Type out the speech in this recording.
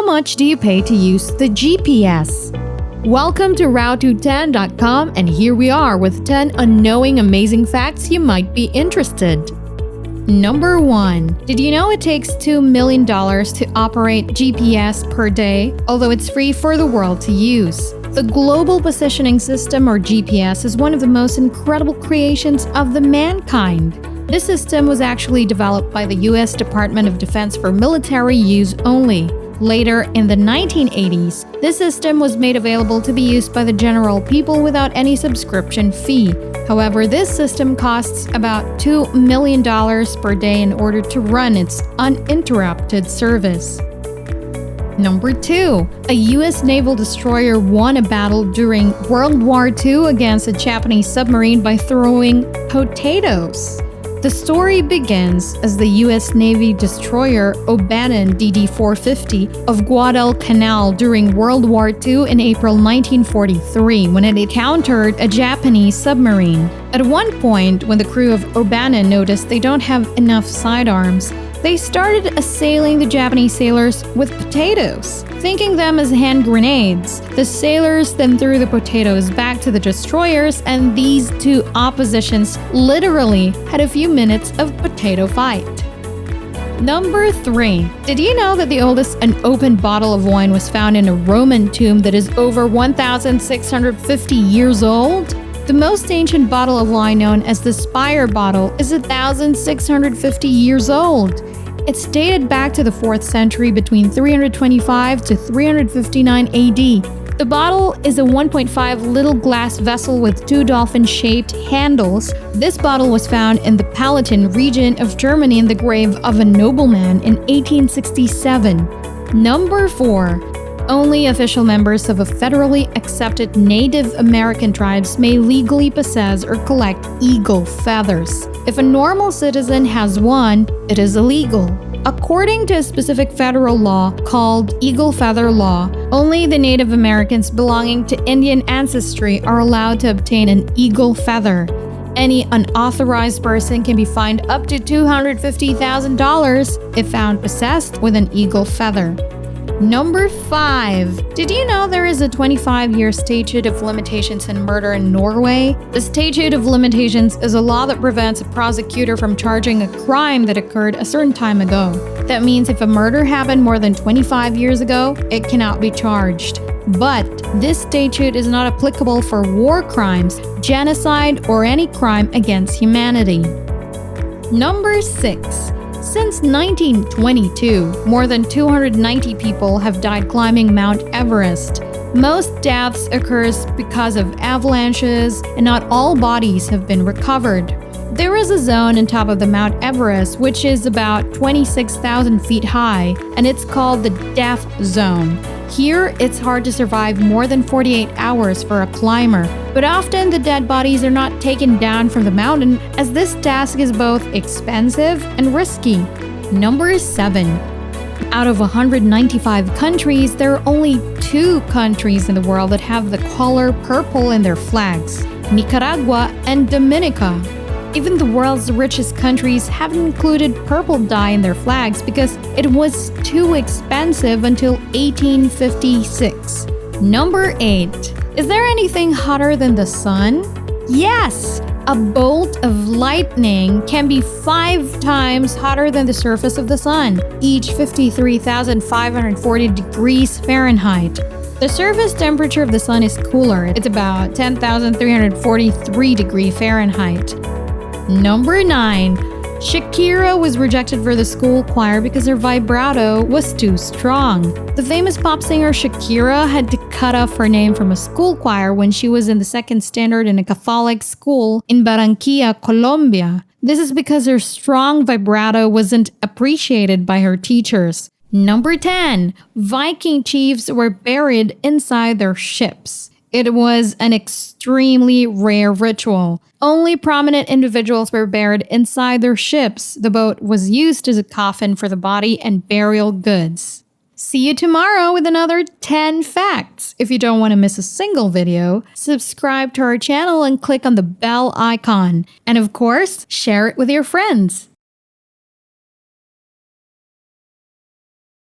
much do you pay to use the GPS? Welcome to Route210.com, and here we are with 10 unknowing amazing facts you might be interested. Number 1. Did you know it takes $2 million to operate GPS per day, although it's free for the world to use? The Global Positioning System, or GPS, is one of the most incredible creations of the mankind. This system was actually developed by the U.S. Department of Defense for military use only. Later, in the 1980s, this system was made available to be used by the general people without any subscription fee. However, this system costs about $2 million per day in order to run its uninterrupted service. Number 2. A U.S. naval destroyer won a battle during World War II against a Japanese submarine by throwing potatoes. The story begins as the U.S. Navy destroyer O'Bannon DD-450 of Guadalcanal during World War II in April 1943 when it encountered a Japanese submarine. At one point, when the crew of O'Bannon noticed they don't have enough sidearms, they started assailing the Japanese sailors with potatoes. Thinking them as hand grenades, the sailors then threw the potatoes back to the destroyers, and these two oppositions literally had a few minutes of potato fight. Number 3. Did you know that the oldest unopened bottle of wine was found in a Roman tomb that is over 1,650 years old? The most ancient bottle of wine, known as the Spire bottle, is 1,650 years old. It's dated back to the 4th century between 325 to 359 AD. The bottle is a 1.5 little glass vessel with two dolphin-shaped handles. This bottle was found in the Palatin region of Germany in the grave of a nobleman in 1867. Number 4. Only official members of a federally accepted Native American tribes may legally possess or collect eagle feathers. If a normal citizen has one, it is illegal. According to a specific federal law called Eagle Feather Law, only the Native Americans belonging to Indian ancestry are allowed to obtain an eagle feather. Any unauthorized person can be fined up to $250,000 if found possessed with an eagle feather. Number 5. Did you know there is a 25-year statute of limitations in murder in Norway? The statute of limitations is a law that prevents a prosecutor from charging a crime that occurred a certain time ago. That means if a murder happened more than 25 years ago, it cannot be charged. But this statute is not applicable for war crimes, genocide, or any crime against humanity. Number 6. Since 1922, more than 290 people have died climbing Mount Everest. Most deaths occur because of avalanches, and not all bodies have been recovered. There is a zone on top of the Mount Everest which is about 26,000 feet high, and it's called the death zone. Here, it's hard to survive more than 48 hours for a climber, but often the dead bodies are not taken down from the mountain, as this task is both expensive and risky. Number 7. Out of 195 countries, there are only 2 countries in the world that have the color purple in their flags: Nicaragua and Dominica. Even the world's richest countries haven't included purple dye in their flags because it was too expensive until 1856. Number 8. Is there anything hotter than the sun? Yes! A bolt of lightning can be 5 times hotter than the surface of the sun, each 53,540 degrees Fahrenheit. The surface temperature of the sun is cooler. It's about 10,343 degrees Fahrenheit. Number 9. Shakira was rejected for the school choir because her vibrato was too strong. The famous pop singer Shakira had to cut off her name from a school choir when she was in the 2nd standard in a Catholic school in Barranquilla, Colombia. This is because her strong vibrato wasn't appreciated by her teachers. Number 10. Viking chiefs were buried inside their ships. It was an extremely rare ritual. Only prominent individuals were buried inside their ships. The boat was used as a coffin for the body and burial goods. See you tomorrow with another 10 facts. If you don't want to miss a single video, subscribe to our channel and click on the bell icon. And of course, share it with your friends.